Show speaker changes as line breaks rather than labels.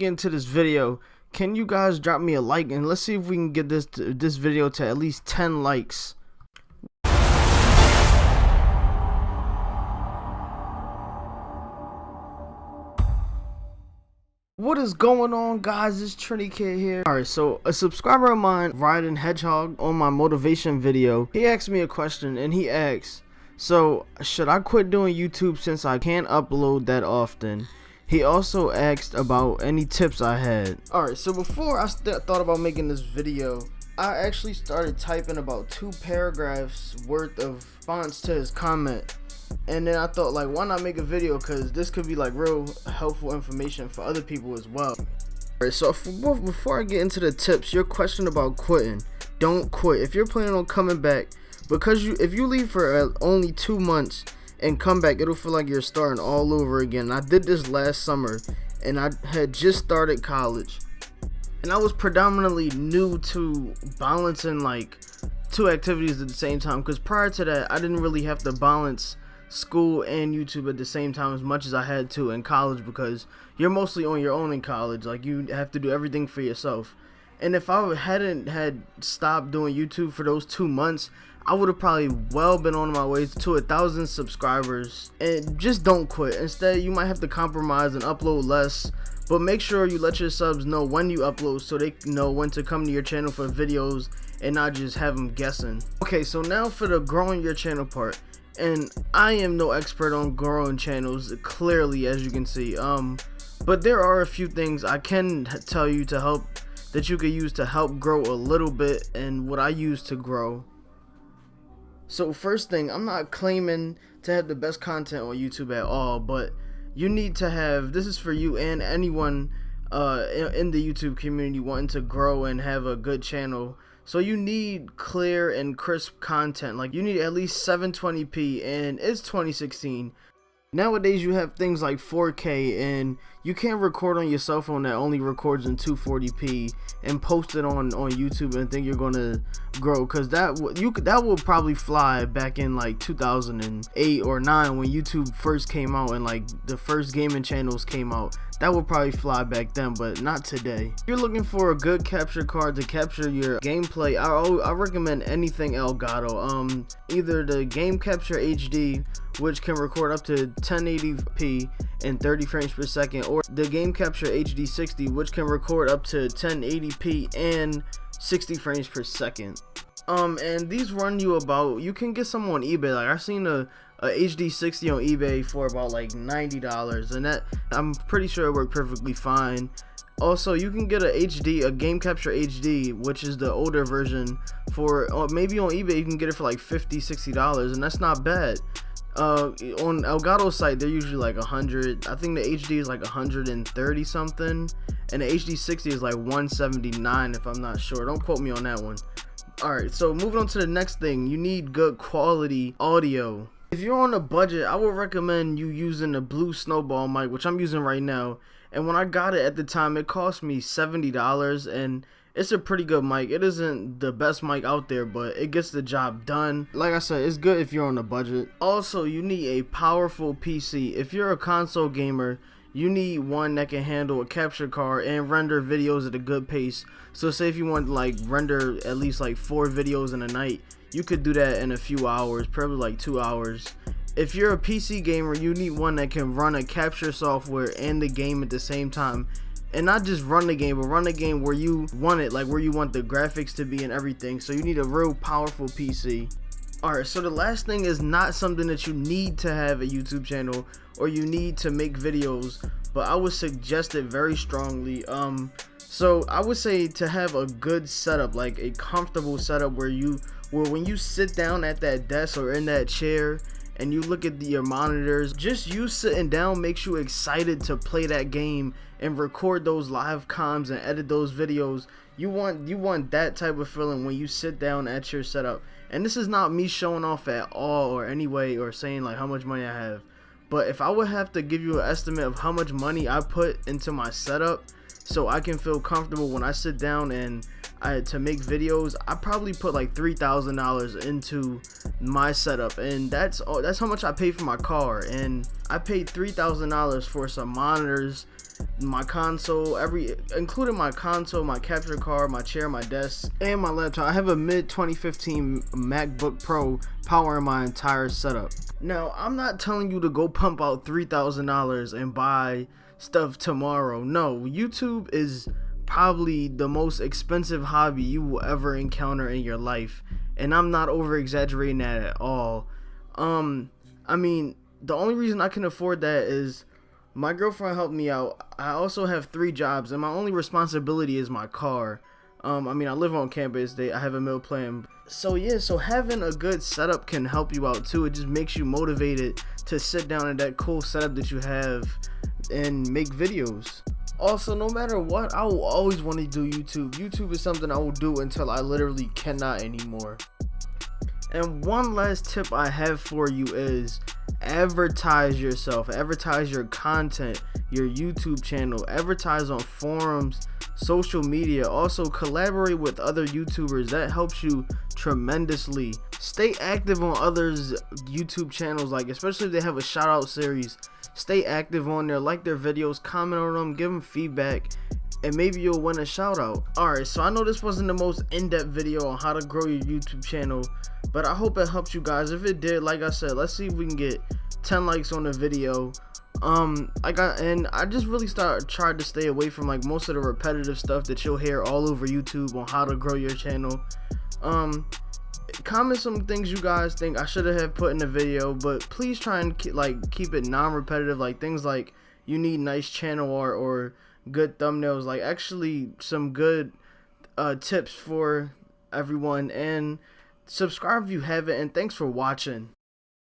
get into this video, can you guys drop me a like and let's see if we can get this video to at least 10 likes. What is going on, guys? It's Trinity Kid here. Alright, so a subscriber of mine, Riding Hedgehog, on my motivation video, he asked me a question and he asked, so should I quit doing YouTube since I can't upload that often? He also asked about any tips I had. Alright, so before I thought about making this video, I actually started typing about 2 paragraphs worth of response to his comment. And then I thought, like, why not make a video, because this could be like real helpful information for other people as well. Alright, so before I get into the tips, your question about quitting, don't quit. If you're planning on coming back, because if you leave for only 2 months and come back, it'll feel like you're starting all over again. I did this last summer and I had just started college and I was predominantly new to balancing like 2 activities at the same time, because prior to that I didn't really have to balance school and YouTube at the same time as much as I had to in college, because you're mostly on your own in college. Like, you have to do everything for yourself. And if I hadn't had stopped doing YouTube for those 2 months, I would have probably well been on my way to 1,000 subscribers. And just don't quit. Instead, you might have to compromise and upload less, but make sure you let your subs know when you upload so they know when to come to your channel for videos and not just have them guessing. Okay, so now for the growing your channel part. And I am no expert on growing channels, clearly, as you can see, but there are a few things I can tell you to help, that you could use to help grow a little bit, and what I use to grow. So first thing, I'm not claiming to have the best content on YouTube at all, but you need to have, this is for you and anyone in the YouTube community wanting to grow and have a good channel. So you need clear and crisp content. Like, you need at least 720p, and it's 2016. Nowadays you have things like 4K, and you can't record on your cell phone that only records in 240p and post it on YouTube and think you're gonna grow, because that will probably fly back in like 2008 or 9 when YouTube first came out and like the first gaming channels came out. That would probably fly back then, but not today. If you're looking for a good capture card to capture your gameplay, I recommend anything Elgato. Either the Game Capture HD, which can record up to 1080p and 30 frames per second, or the Game Capture HD 60, which can record up to 1080p and 60 frames per second. And these run you about, you can get some on eBay. Like, I've seen a HD 60 on eBay for about like $90, and that, I'm pretty sure it worked perfectly fine. Also, you can get a Game Capture HD, which is the older version, for maybe on eBay you can get it for like $50-$60, and that's not bad. On Elgato's site they're usually like 100. I think the HD is like 130 something, and the HD 60 is like 179 if I'm not sure. Don't quote me on that one. Alright, so moving on to the next thing, you need good quality audio. If you're on a budget, I would recommend you using the Blue Snowball mic, which I'm using right now. And when I got it at the time, it cost me $70, and it's a pretty good mic. It isn't the best mic out there, but it gets the job done. Like I said, it's good if you're on a budget. Also, you need a powerful PC. If you're a console gamer, you need one that can handle a capture card and render videos at a good pace. So say if you want to like render at least like 4 videos in a night, you could do that in a few hours, probably like 2 hours. If you're a PC gamer, you need one that can run a capture software and the game at the same time. And not just run the game, but run the game where you want it, like where you want the graphics to be and everything. So you need a real powerful PC. Alright, so the last thing is not something that you need to have a YouTube channel or you need to make videos, but I would suggest it very strongly. So I would say to have a good setup, like a comfortable setup where when you sit down at that desk or in that chair and you look at your monitors, just you sitting down makes you excited to play that game and record those live comms and edit those videos. You want that type of feeling when you sit down at your setup. And this is not me showing off at all or any way or saying like how much money I have, but if I would have to give you an estimate of how much money I put into my setup so I can feel comfortable when I sit down and to make videos, I probably put like $3,000 into my setup, and that's how much I paid for my car. And I paid $3,000 for some monitors my console, including my console, my capture card, my chair, my desk, and my laptop. I have a mid 2015 MacBook Pro powering my entire setup. Now, I'm not telling you to go pump out $3,000 and buy stuff tomorrow. No, YouTube is probably the most expensive hobby you will ever encounter in your life, and I'm not over exaggerating that at all. I mean, the only reason I can afford that is my girlfriend helped me out. I also have 3 jobs, and my only responsibility is my car. I mean, I live on campus. I have a meal plan. So yeah, so having a good setup can help you out too. It just makes you motivated to sit down in that cool setup that you have and make videos. Also, no matter what, I will always want to do YouTube. YouTube is something I will do until I literally cannot anymore. And one last tip I have for you is advertise yourself, advertise your content, your YouTube channel, advertise on forums, social media. Also collaborate with other YouTubers. That helps you tremendously. Stay active on others' YouTube channels, like especially if they have a shout out series. Stay active on there, like their videos, comment on them, give them feedback, and maybe you'll win a shout out. Alright, so I know this wasn't the most in-depth video on how to grow your YouTube channel, but I hope it helped you guys. If it did, like I said, let's see if we can get 10 likes on the video. I just really tried to stay away from like most of the repetitive stuff that you'll hear all over YouTube on how to grow your channel. Comment some things you guys think I should have put in the video, but please try and keep it non-repetitive, like things like you need nice channel art or good thumbnails, like actually some good tips for everyone. And subscribe if you haven't, and thanks for watching.